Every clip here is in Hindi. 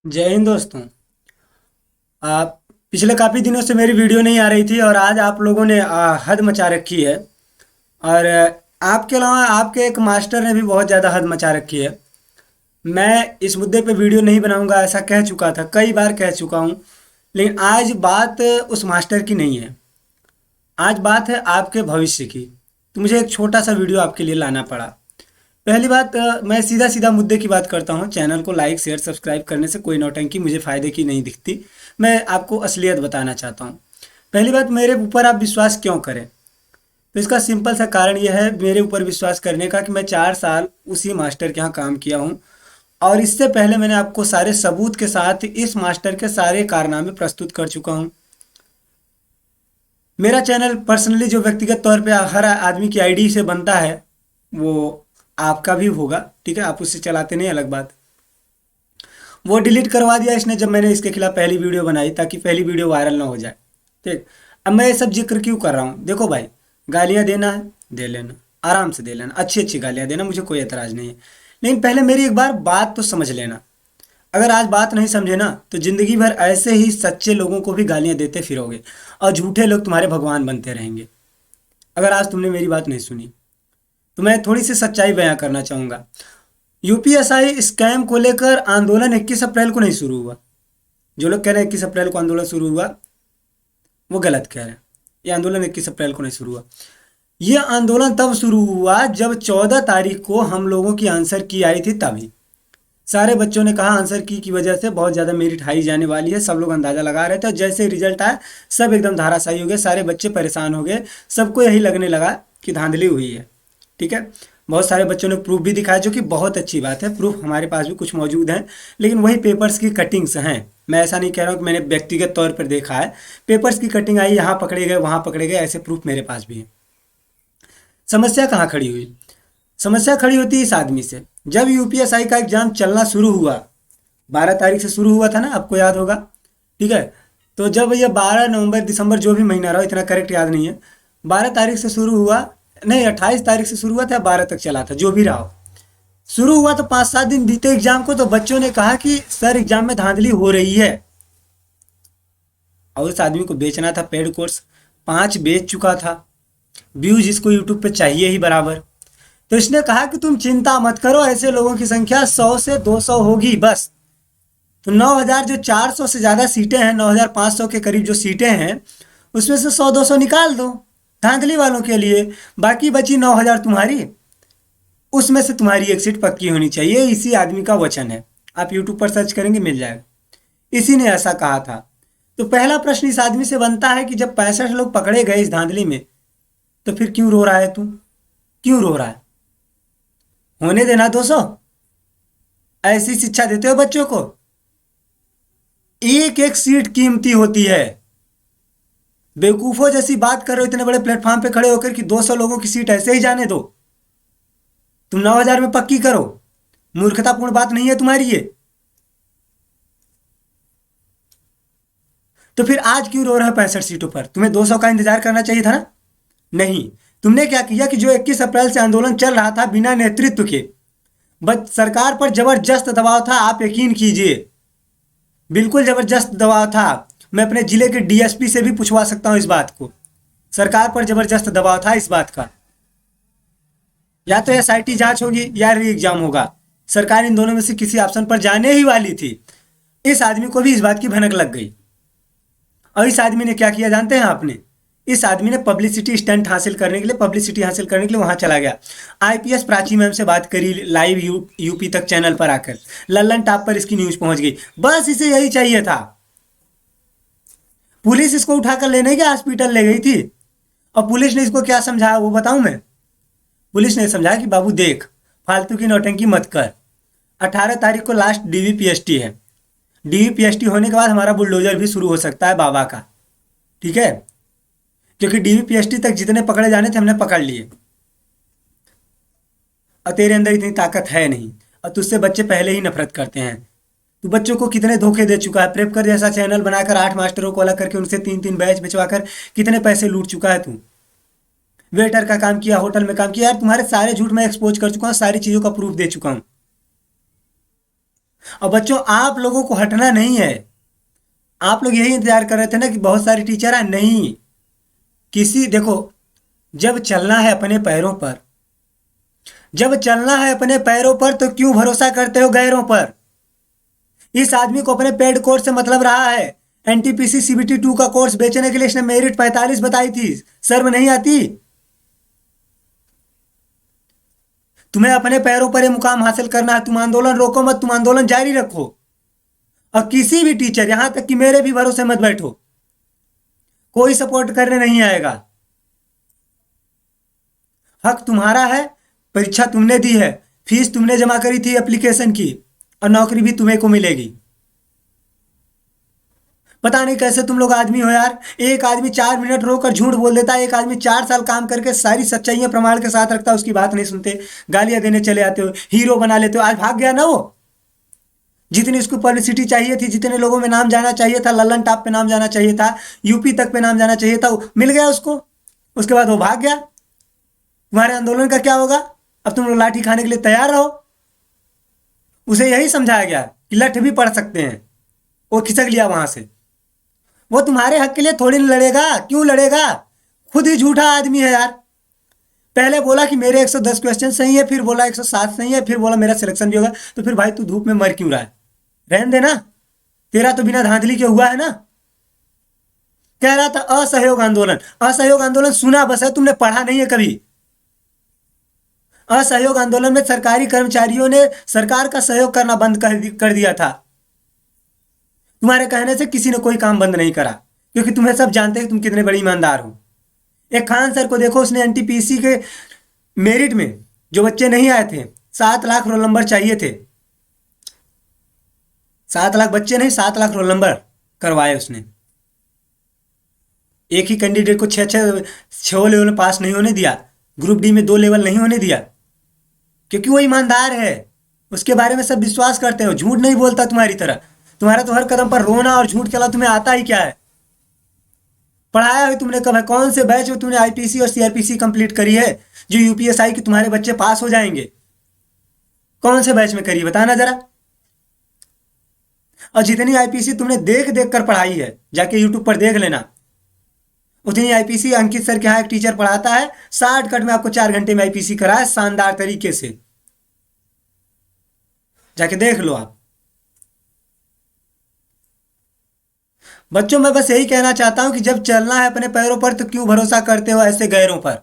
जय हिंद दोस्तों। आप पिछले काफ़ी दिनों से मेरी वीडियो नहीं आ रही थी और आज आप लोगों ने हद मचा रखी है। और आपके अलावा आपके एक मास्टर ने भी बहुत ज़्यादा हद मचा रखी है। मैं इस मुद्दे पे वीडियो नहीं बनाऊंगा ऐसा कह चुका था, कई बार कह चुका हूँ। लेकिन आज बात उस मास्टर की नहीं है, आज बात है आपके भविष्य की। तो मुझे एक छोटा सा वीडियो आपके लिए लाना पड़ा। पहली बात, मैं सीधा सीधा मुद्दे की बात करता हूँ। चैनल को लाइक शेयर सब्सक्राइब करने से कोई नौटंकी मुझे फ़ायदे की नहीं दिखती। मैं आपको असलियत बताना चाहता हूँ। पहली बात, मेरे ऊपर आप विश्वास क्यों करें? तो इसका सिंपल सा कारण यह है मेरे ऊपर विश्वास करने का कि मैं 4 साल उसी मास्टर के यहाँ काम किया हूँ। और इससे पहले मैंने आपको सारे सबूत के साथ इस मास्टर के सारे कारनामे प्रस्तुत कर चुका हूँ। मेरा चैनल पर्सनली जो व्यक्तिगत तौर पे हर आदमी की आईडी से बनता है, वो आपका भी होगा। ठीक है, आप उससे चलाते नहीं, अलग बात। वो डिलीट करवा दिया इसने जब मैंने इसके खिलाफ पहली वीडियो बनाई, ताकि पहली वीडियो वायरल ना हो जाए। ठीक। अब मैं ये सब जिक्र क्यों कर रहा हूँ? देखो भाई, गालियाँ देना है दे लेना, आराम से दे लेना, अच्छी अच्छी गालियाँ देना, मुझे कोई एतराज़ नहीं है। लेकिन पहले मेरी एक बार बात तो समझ लेना। अगर आज बात नहीं समझे ना, तो ज़िंदगी भर ऐसे ही सच्चे लोगों को भी गालियाँ देते फिरोगे और झूठे लोग तुम्हारे भगवान बनते रहेंगे। अगर आज तुमने मेरी बात नहीं सुनी तो मैं थोड़ी सी सच्चाई बयां करना चाहूँगा। यूपीएसआई स्कैम को लेकर आंदोलन 21 अप्रैल को नहीं शुरू हुआ। जो लोग कह रहे हैं 21 अप्रैल को आंदोलन शुरू हुआ, वो गलत कह रहे हैं। ये आंदोलन 21 अप्रैल को नहीं शुरू हुआ। ये आंदोलन तब शुरू हुआ जब 14 तारीख को हम लोगों की आंसर की आई थी। तभी सारे बच्चों ने कहा आंसर की वजह से बहुत ज़्यादा मेरिट हाई जाने वाली है। सब लोग अंदाज़ा लगा रहे थे और जैसे रिजल्ट आया सब एकदम धाराशायी हो गए, सारे बच्चे परेशान हो गए। सबको यही लगने लगा कि धांधली हुई है। ठीक है, बहुत सारे बच्चों ने प्रूफ भी दिखाया, जो कि बहुत अच्छी बात है। प्रूफ हमारे पास भी कुछ मौजूद हैं, लेकिन वही पेपर्स की कटिंग्स हैं। मैं ऐसा नहीं कह रहा हूँ कि मैंने व्यक्तिगत तौर पर देखा है। पेपर्स की कटिंग आई, यहाँ पकड़े गए वहाँ पकड़े गए, ऐसे प्रूफ मेरे पास भी हैं। समस्या कहाँ खड़ी हुई? समस्या खड़ी होती है इस आदमी से। जब यूपीएसआई का एग्ज़ाम चलना शुरू हुआ, 12 तारीख से शुरू हुआ था ना, आपको याद होगा। ठीक है, तो जब ये 12 नवंबर दिसंबर जो भी महीना रहा, इतना करेक्ट याद नहीं है। 12 तारीख से शुरू हुआ, नहीं 28 तारीख से शुरू हुआ था, 12 तक चला था, जो भी रहा हो। शुरू हुआ तो 5-7 दिन बीते एग्जाम को, तो बच्चों ने कहा कि सर एग्जाम में धांधली हो रही है। और उस आदमी को बेचना था पेड कोर्स, 5 बेच चुका था। व्यूज इसको यूट्यूब पे चाहिए ही बराबर। तो इसने कहा कि तुम चिंता मत करो, ऐसे लोगों की संख्या 100 से 200 होगी बस। तो 9,000 जो 400 से ज़्यादा सीटें हैं, 9,500 के करीब जो सीटें हैं, उसमें से 100-200 निकाल दो धांधली वालों के लिए। बाकी बची 9,000 तुम्हारी, उसमें से तुम्हारी एक सीट पक्की होनी चाहिए। इसी आदमी का वचन है, आप यूट्यूब पर सर्च करेंगे मिल जाएगा। इसी ने ऐसा कहा था। तो पहला प्रश्न इस आदमी से बनता है कि जब 65 लोग पकड़े गए इस धांधली में, तो फिर क्यों रो रहा है तू? क्यों रो रहा है? होने देना 200। ऐसी शिक्षा देते हो बच्चों को? एक एक सीट कीमती होती है। बेवकूफों जैसी बात कर रहे हो इतने बड़े प्लेटफॉर्म पे खड़े होकर कि 200 लोगों की सीट ऐसे ही जाने दो, तुम 9,000 में पक्की करो। मूर्खतापूर्ण बात नहीं है तुम्हारी ये? तो फिर आज क्यों रो रहे हो 65 सीटों पर? तुम्हें 200 का इंतजार करना चाहिए था ना? नहीं, तुमने क्या किया कि जो 21 अप्रैल से आंदोलन चल रहा था बिना नेतृत्व के, बस सरकार पर जबरदस्त दबाव था। आप यकीन कीजिए, बिल्कुल जबरदस्त दबाव था। मैं अपने जिले के डीएसपी से भी पूछवा सकता हूँ इस बात को। सरकार पर जबरदस्त दबाव था इस बात का। या तो एसआईटी जांच होगी या री एग्जाम होगा। सरकार इन दोनों में से किसी ऑप्शन पर जाने ही वाली थी। इस आदमी को भी इस बात की भनक लग गई। और इस आदमी ने क्या किया जानते हैं आपने? इस आदमी ने पब्लिसिटी स्टंट हासिल करने के लिए, पब्लिसिटी हासिल करने के लिए वहां चला गया। आईपीएस प्राची मैम से बात करी लाइव यूपी तक चैनल पर आकर, लल्लन टॉप पर इसकी न्यूज पहुंच गई। बस इसे यही चाहिए था। पुलिस इसको उठाकर लेने के हॉस्पिटल ले गई थी। और पुलिस ने इसको क्या समझाया वो बताऊं मैं? पुलिस ने समझाया कि बाबू देख, फालतू की नौटंकी मत कर। 18 तारीख को लास्ट डीवीपीएसटी है। डीवीपीएसटी होने के बाद हमारा बुलडोजर भी शुरू हो सकता है बाबा का। ठीक है, क्योंकि डीवीपीएसटी तक जितने पकड़े जाने थे हमने पकड़ लिए। और तेरे अंदर इतनी ताकत है नहीं, और तुझसे बच्चे पहले ही नफरत करते हैं। तू बच्चों को कितने धोखे दे चुका है। प्रेप कर जैसा चैनल बनाकर 8 मास्टरों को अलग करके उनसे 3-3 बैच भिजवाकर कितने पैसे लूट चुका है तू। वेटर का काम किया, होटल में काम किया। यार तुम्हारे सारे झूठ मैं एक्सपोज कर चुका हूँ, सारी चीज़ों का प्रूफ दे चुका हूँ। और बच्चों आप लोगों को हटना नहीं है। आप लोग यही इंतजार कर रहे थे ना कि बहुत सारे टीचर आए, नहीं। किसी देखो, जब चलना है अपने पैरों पर, जब चलना है अपने पैरों पर तो क्यों भरोसा करते हो गैरों पर। इस आदमी को अपने पेड कोर्स से मतलब रहा है। एनटीपीसी सीबीटी 2 का कोर्स बेचने के लिए इसने मेरिट 45 बताई थी। शर्म नहीं आती? तुम्हें अपने पैरों पर ये मुकाम हासिल करना है, तुम आंदोलन रोको मत, तुम आंदोलन जारी रखो। और किसी भी टीचर, यहां तक कि मेरे भी भरोसे मत बैठो, कोई सपोर्ट करने नहीं आएगा। हक तुम्हारा है, परीक्षा तुमने दी है, फीस तुमने जमा करी थी एप्लीकेशन की, और नौकरी भी तुम्हें को मिलेगी। पता नहीं कैसे तुम लोग आदमी हो यार। एक आदमी 4 मिनट रोकर झूठ बोल देता है, एक आदमी 4 साल काम करके सारी सच्चाइयां प्रमाण के साथ रखता है, उसकी बात नहीं सुनते, गालियां देने चले आते हो, हीरो बना लेते हो। आज भाग गया ना वो। जितनी उसको पब्लिसिटी चाहिए थी, जितने लोगों में नाम जाना चाहिए था, लल्लन टॉप पे नाम जाना चाहिए था, यूपी तक पे नाम जाना चाहिए था, वो मिल गया उसको। उसके बाद वो भाग गया। तुम्हारे आंदोलन का क्या होगा? अब तुम लोग लाठी खाने के लिए तैयार रहो। उसे यही समझाया गया कि लठ भी पड़ सकते हैं, वो खिसक लिया वहां से। वो तुम्हारे हक के लिए थोड़ी नहीं लड़ेगा। क्यों लड़ेगा? खुद ही झूठा आदमी है यार। पहले बोला कि मेरे 110 क्वेश्चन सही है, फिर बोला 107 सही है, फिर बोला मेरा सिलेक्शन भी होगा। तो फिर भाई तू धूप में मर क्यों रहा है? रहने देना, तेरा तो बिना धांधली के हुआ है ना। कह रहा था असहयोग आंदोलन, असहयोग आंदोलन सुना बस है, तुमने पढ़ा नहीं है कभी। असहयोग आंदोलन में सरकारी कर्मचारियों ने सरकार का सहयोग करना बंद कर दिया था। तुम्हारे कहने से किसी ने कोई काम बंद नहीं करा, क्योंकि तुम्हें सब जानते हैं कि तुम कितने बड़े ईमानदार हो। एक खान सर को देखो, उसने एनटीपीसी के मेरिट में जो बच्चे नहीं आए थे, 7 लाख रोल नंबर चाहिए थे। 7 लाख बच्चे नहीं, 7 लाख रोल नंबर करवाए उसने। एक ही कैंडिडेट को 6 लेवल में पास नहीं होने दिया, ग्रुप डी में 2 लेवल नहीं होने दिया, क्योंकि वो ईमानदार है। उसके बारे में सब विश्वास करते हो, झूठ नहीं बोलता तुम्हारी तरह। तुम्हारा तो हर कदम पर रोना और झूठ के अलावा तुम्हें आता ही क्या है? पढ़ाया है तुमने कब है? कौन से बैच में तुमने आईपीसी और सीआरपीसी कंप्लीट करी है जो यूपीएसआई की तुम्हारे बच्चे पास हो जाएंगे? कौन से बैच में करी, बताना जरा। और जितनी आईपीसी तुमने देख देख कर पढ़ाई है, जाके यूट्यूब पर देख लेना, उतनी आईपीसी अंकित सर के यहाँ एक टीचर पढ़ाता है, 60 कट में आपको 4 घंटे में आईपीसी कराए शानदार तरीके से। जाके देख लो आप। बच्चों, मैं बस यही कहना चाहता हूं कि जब चलना है अपने पैरों पर तो क्यों भरोसा करते हो ऐसे गैरों पर।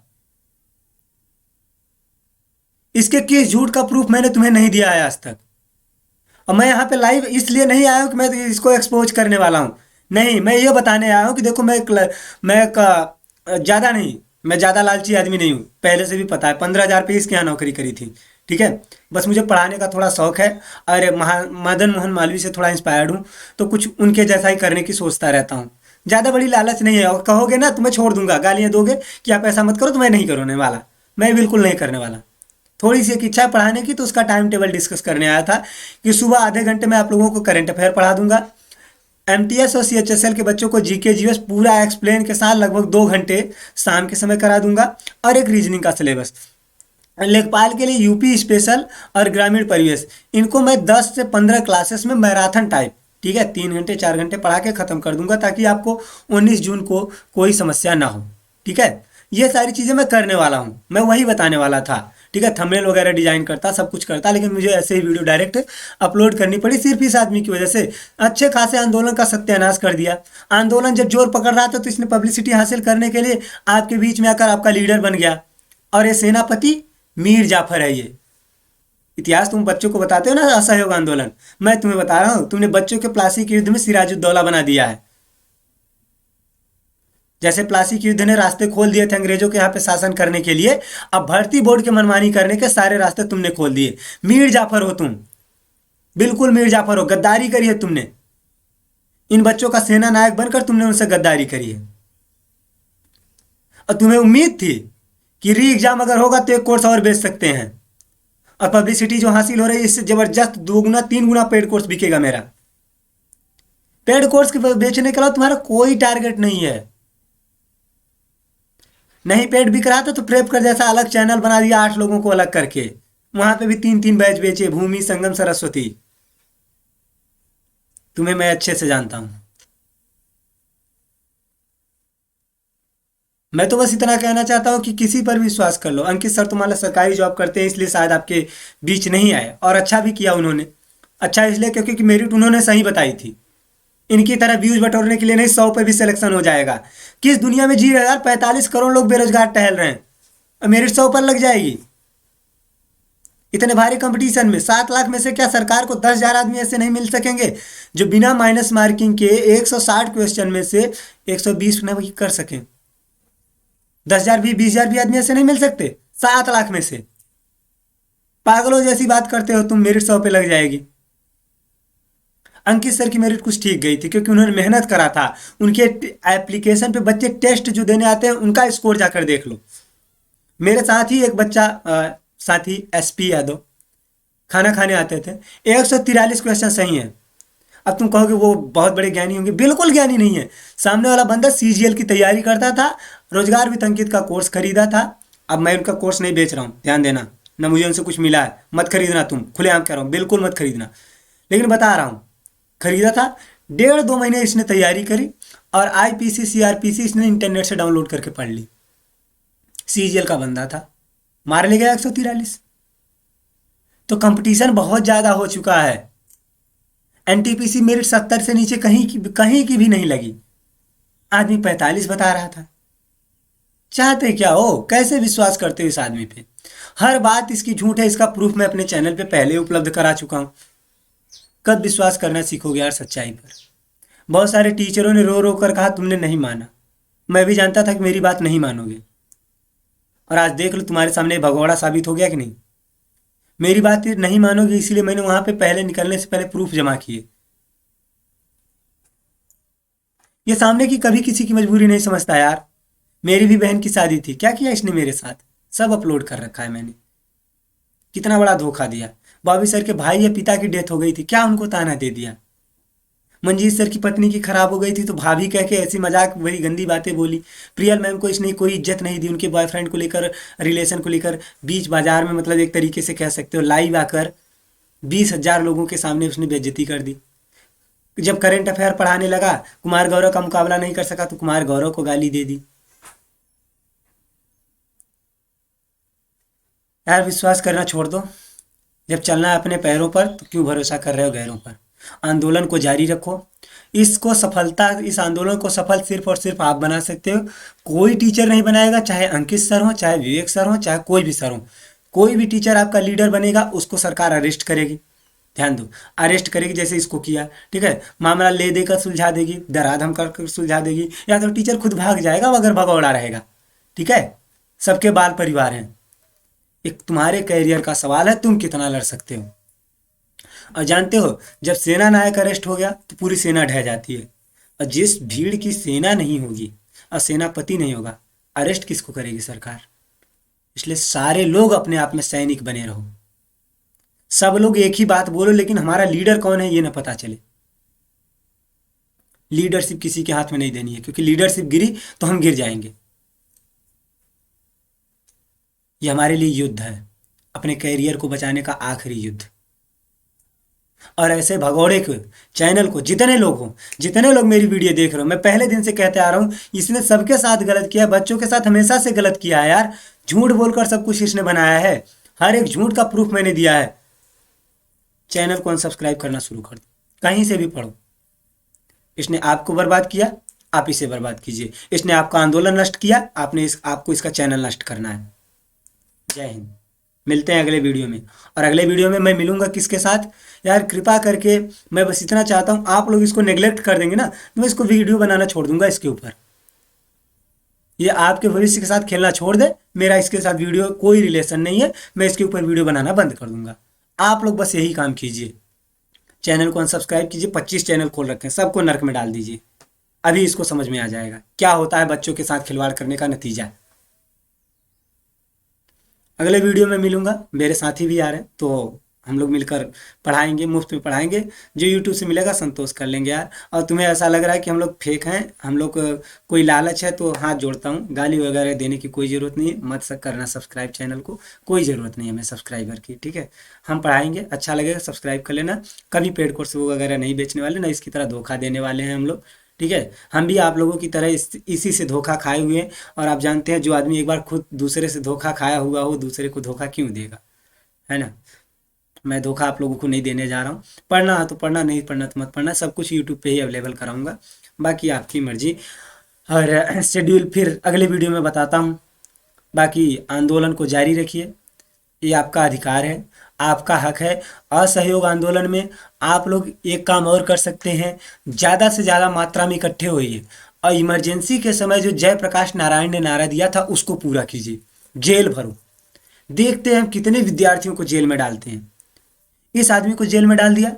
इसके किस झूठ का प्रूफ मैंने तुम्हें नहीं दिया है आज तक। और मैं यहाँ पे लाइव इसलिए नहीं आया हूँ कि मैं इसको एक्सपोज करने वाला हूँ, नहीं, मैं ये बताने आया हूँ कि देखो मैं ज़्यादा नहीं, मैं ज़्यादा लालची आदमी नहीं हूँ, पहले से भी पता है। 15,000 पे इसके यहाँ नौकरी करी थी, ठीक है। बस मुझे पढ़ाने का थोड़ा शौक है, और मदन मोहन मालवीय से थोड़ा इंस्पायर्ड हूँ, तो कुछ उनके जैसा ही करने की सोचता रहता हूँ। ज़्यादा बड़ी लालच नहीं है। और कहोगे ना तो मैं छोड़ दूंगा, गालियाँ दोगे कि आप ऐसा मत करो, तो मैं नहीं करने वाला, मैं बिल्कुल नहीं करने वाला। थोड़ी सी एक इच्छा है पढ़ाने की, तो उसका टाइम टेबल डिस्कस करने आया था कि सुबह आधे घंटे में आप लोगों को करंट अफेयर पढ़ा दूंगा, एमटीएस और सीएचएसएल के बच्चों को जीके जीएस पूरा एक्सप्लेन के साथ लगभग 2 घंटे शाम के समय करा दूंगा, और एक रीजनिंग का सिलेबस। लेखपाल के लिए यूपी स्पेशल और ग्रामीण परिवेश, इनको मैं 10 से 15 क्लासेस में मैराथन टाइप, ठीक है, 3 घंटे 4 घंटे पढ़ा के ख़त्म कर दूंगा, ताकि आपको 19 जून को कोई समस्या ना हो, ठीक है। ये सारी चीज़ें मैं करने वाला हूँ, मैं वही बताने वाला था, ठीक है। थंबनेल वगैरह डिजाइन करता, सब कुछ करता, लेकिन मुझे ऐसे ही वीडियो डायरेक्ट अपलोड करनी पड़ी सिर्फ इस आदमी की वजह से। अच्छे खासे आंदोलन का सत्यानाश कर दिया। आंदोलन जब जोर पकड़ रहा था तो इसने पब्लिसिटी हासिल करने के लिए आपके बीच में आकर आपका लीडर बन गया, और ये सेनापति मीर जाफर है। ये इतिहास तुम बच्चों को बताते हो ना, असहयोग आंदोलन, मैं तुम्हें बता रहा हूँ, तुमने बच्चों के प्लासी के युद्ध में सिराजुद्दौला बना दिया है। जैसे प्लासी के युद्ध ने रास्ते खोल दिए थे अंग्रेजों के यहाँ पे शासन करने के लिए, अब भर्ती बोर्ड के मनमानी करने के सारे रास्ते तुमने खोल दिए। मीर जाफर हो तुम, बिल्कुल मीर जाफर हो। गद्दारी करी है तुमने, इन बच्चों का सेना नायक बनकर तुमने उनसे गद्दारी करी है। और तुम्हें उम्मीद थी कि री एग्जाम अगर होगा तो एक कोर्स और बेच सकते हैं, और पब्लिसिटी जो हासिल हो रही है इससे जबरदस्त 2 गुना 3 गुना पेड कोर्स बिकेगा मेरा। पेड कोर्स के बेचने के अलावा तुम्हारा कोई टारगेट नहीं है। नहीं पेड बिक रहा था तो प्रेप कर जैसा अलग चैनल बना दिया, 8 लोगों को अलग करके, वहां पे भी 3-3 बैच बेचे, भूमि, संगम, सरस्वती। तुम्हें मैं अच्छे से जानता हूँ। मैं तो बस इतना कहना चाहता हूँ कि किसी पर भी विश्वास कर लो। अंकित सर तुम्हारा सरकारी जॉब करते हैं इसलिए शायद आपके बीच नहीं आए, और अच्छा भी किया उन्होंने। अच्छा इसलिए क्योंकि मेरिट उन्होंने सही बताई थी। इनकी तरह व्यूज बटोरने के लिए नहीं, 100 पे भी सिलेक्शन हो जाएगा। किस दुनिया में जी रहे यार, 45 करोड़ लोग बेरोजगार टहल रहे हैं और मेरिट 100 पर लग जाएगी। इतने भारी कंपटीशन में 7 लाख में से क्या सरकार को 10,000 आदमी ऐसे नहीं मिल सकेंगे जो बिना माइनस मार्किंग के 160 क्वेश्चन में से 120 नहीं कर सकें? 10,000 भी 20,000 भी आदमी ऐसे नहीं मिल सकते 7 लाख में से? पागलों जैसी बात करते हो तुम, मेरिट 100 पे लग जाएगी। अंकित सर की मेरिट कुछ ठीक गई थी क्योंकि उन्होंने मेहनत करा था। उनके एप्लीकेशन पे बच्चे टेस्ट जो देने आते हैं उनका स्कोर जाकर देख लो। मेरे साथ ही एक बच्चा साथी SP यादव खाना खाने आते थे, 143 क्वेश्चन सही हैं। अब तुम कहोगे वो बहुत बड़े ज्ञानी होंगे, बिल्कुल ज्ञानी नहीं है। सामने वाला बंदा CGL की तैयारी करता था, रोजगार विद अंकित का कोर्स खरीदा था। अब मैं उनका कोर्स नहीं बेच रहा हूँ, ध्यान देना, ना मुझे उनसे कुछ मिला है, मत खरीदना। तुम खुलेआम कह रहा हूँ, बिल्कुल मत खरीदना, लेकिन बता रहा हूँ खरीदा था। 1.5-2 महीने इसने तैयारी करी और IPC CRPC इसने इंटरनेट से डाउनलोड करके पढ़ ली। CGL का बंदा था, मार ले गया 143। तो कंपटीशन बहुत ज़्यादा हो चुका है। NTPC मेरिट 70 से नीचे कहीं की भी नहीं लगी। आदमी 45 बता रहा था। चाहते क्या हो? कैसे विश्वास करते हो इस आदमी पे? हर बात इसकी झूठ है, इसका प्रूफ मैं अपने चैनल पे पहले उपलब्ध करा चुका हूँ। कब विश्वास करना सीखोगे यार सच्चाई पर? बहुत सारे टीचरों ने रो रो कर कहा, तुमने नहीं माना। मैं भी जानता था कि मेरी बात नहीं मानोगे, और आज देख लो तुम्हारे सामने भगोड़ा साबित हो गया कि नहीं। मेरी बात नहीं मानोगे इसीलिए मैंने वहां पे पहले निकलने से पहले प्रूफ जमा किए। ये सामने की कभी किसी की मजबूरी नहीं समझता यार। मेरी भी बहन की शादी थी, क्या किया इसने मेरे साथ? सब अपलोड कर रखा है मैंने। कितना बड़ा धोखा दिया। बॉबी सर के भाई या पिता की डेथ हो गई थी, क्या उनको ताना दे दिया? मंजीत सर की पत्नी की खराब हो गई थी तो भाभी कह के ऐसी मजाक बड़ी गंदी बातें बोली। प्रियल मैम को इसने कोई इज्जत नहीं दी, उनके बॉयफ्रेंड को लेकर, रिलेशन को लेकर बीच बाजार में, मतलब एक तरीके से कह सकते हो लाइव आकर 20,000 लोगों के सामने उसने बेइज्जती कर दी। जब करंट अफेयर पढ़ाने लगा, कुमार गौरव का मुकाबला नहीं कर सका तो कुमार गौरव को गाली दे दी। यार विश्वास करना छोड़ दो। जब चलना है अपने पैरों पर तो क्यों भरोसा कर रहे हो गैरों पर? आंदोलन को जारी रखो। इस आंदोलन को सफल सिर्फ और सिर्फ आप बना सकते हो। कोई टीचर नहीं बनाएगा, चाहे अंकित सर हो, चाहे विवेक सर हो, चाहे कोई भी सर हो। कोई भी टीचर आपका लीडर बनेगा उसको सरकार अरेस्ट करेगी। ध्यान दो, अरेस्ट करेगी जैसे इसको किया, ठीक है। मामला ले देकर सुलझा देगी, धराधम कर सुलझा देगी, या तो टीचर खुद भाग जाएगा अगर भगौड़ा रहेगा, ठीक है। सबके बाल परिवार हैं। एक तुम्हारे कैरियर का सवाल है, तुम कितना लड़ सकते हो। और जानते हो, जब सेना नायक अरेस्ट हो गया तो पूरी सेना ढह जाती है। और जिस भीड़ की सेना नहीं होगी और सेनापति नहीं होगा, अरेस्ट किसको करेगी सरकार? इसलिए सारे लोग अपने आप में सैनिक बने रहो। सब लोग एक ही बात बोलो, लेकिन हमारा लीडर कौन है ये ना पता चले। लीडरशिप किसी के हाथ में नहीं देनी है, क्योंकि लीडरशिप गिरी तो हम गिर जाएंगे। ये हमारे लिए युद्ध है, अपने कैरियर को बचाने का आखिरी युद्ध। और ऐसे भगोड़े को चैनल को जितने लोग हो, जितने लोग मेरी वीडियो देख रहे हो, मैं पहले दिन से कहते आ रहा हूँ, इसने सबके साथ गलत किया, बच्चों के साथ हमेशा से गलत किया है यार। झूठ बोलकर सब कुछ इसने बनाया है, हर एक झूठ का प्रूफ मैंने दिया है। चैनल को अनसब्सक्राइब करना शुरू कर दो, कहीं से भी पढ़ो। इसने आपको बर्बाद किया, आप इसे बर्बाद कीजिए। इसने आपका आंदोलन नष्ट किया, आपको इसका चैनल नष्ट करना है। जय हिंद। मिलते हैं अगले वीडियो में। और अगले वीडियो में मैं मिलूंगा किसके साथ? यार कृपा करके, मैं बस इतना चाहता हूँ, आप लोग इसको नेग्लेक्ट कर देंगे ना तो मैं इसको वीडियो बनाना छोड़ दूंगा इसके ऊपर। ये आपके भविष्य के साथ खेलना छोड़ दे, मेरा इसके साथ वीडियो कोई रिलेशन नहीं है, मैं इसके ऊपर वीडियो बनाना बंद कर दूंगा। आप लोग बस यही काम कीजिए, चैनल को अनसब्सक्राइब कीजिए। 25 चैनल खोल रखे हैं, सबको नर्क में डाल दीजिए। अभी इसको समझ में आ जाएगा क्या होता है बच्चों के साथ खिलवाड़ करने का नतीजा। अगले वीडियो में मिलूंगा, मेरे साथी भी आ रहे हैं, तो हम लोग मिलकर पढ़ाएंगे, मुफ्त में पढ़ाएंगे, जो यूट्यूब से मिलेगा संतोष कर लेंगे यार। और तुम्हें ऐसा लग रहा है कि हम लोग फेक हैं, हम लोग कोई लालच है, तो हाथ जोड़ता हूँ, गाली वगैरह देने की कोई ज़रूरत नहीं है, मत करना सब्सक्राइब चैनल को, कोई ज़रूरत नहीं है हमें सब्सक्राइबर की, ठीक है। हम पढ़ाएंगे, अच्छा लगेगा सब्सक्राइब कर लेना। कभी पेड कोर्स वगैरह नहीं बेचने वाले, ना इसकी तरह धोखा देने वाले हैं हम लोग, ठीक है। हम भी आप लोगों की तरह इसी से धोखा खाए हुए हैं। और आप जानते हैं, जो आदमी एक बार खुद दूसरे से धोखा खाया हुआ हो, दूसरे को धोखा क्यों देगा, है ना। मैं धोखा आप लोगों को नहीं देने जा रहा हूँ। पढ़ना है तो पढ़ना, नहीं पढ़ना तो मत पढ़ना, सब कुछ यूट्यूब पे ही अवेलेबल कराऊंगा, बाकी आपकी मर्जी। और शेड्यूल फिर अगले वीडियो में बताता हूँ। बाकी आंदोलन को जारी रखिए, ये आपका अधिकार है, आपका हक है। असहयोग आंदोलन में आप लोग एक काम और कर सकते हैं, ज़्यादा से ज़्यादा मात्रा में इकट्ठे होइए और इमरजेंसी के समय जो जयप्रकाश नारायण ने नारा दिया था उसको पूरा कीजिए, जेल भरो। देखते हैं हम कितने विद्यार्थियों को जेल में डालते हैं। इस आदमी को जेल में डाल दिया,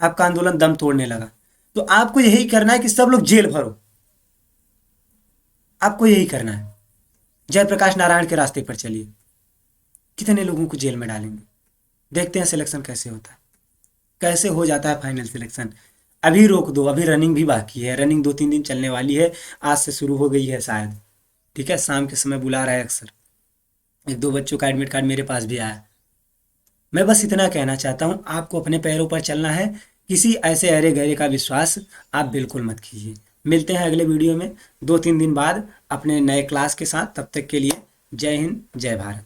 आपका आंदोलन दम तोड़ने लगा। तो आपको यही करना है कि सब लोग जेल भरो, आपको यही करना है, जयप्रकाश नारायण के रास्ते पर चलिए। कितने लोगों को जेल में डालेंगे, देखते हैं सिलेक्शन कैसे होता है, कैसे हो जाता है फाइनल सिलेक्शन। अभी रोक दो, अभी रनिंग भी बाकी है, रनिंग 2-3 दिन चलने वाली है, आज से शुरू हो गई है शायद, ठीक है। शाम के समय बुला रहा है अक्सर, 1-2 बच्चों का एडमिट कार्ड मेरे पास भी आया। मैं बस इतना कहना चाहता हूँ, आपको अपने पैरों पर चलना है, किसी ऐसे अरे गहरे का विश्वास आप बिल्कुल मत कीजिए। मिलते हैं अगले वीडियो में 2-3 दिन बाद अपने नए क्लास के साथ, तब तक के लिए जय हिंद, जय भारत।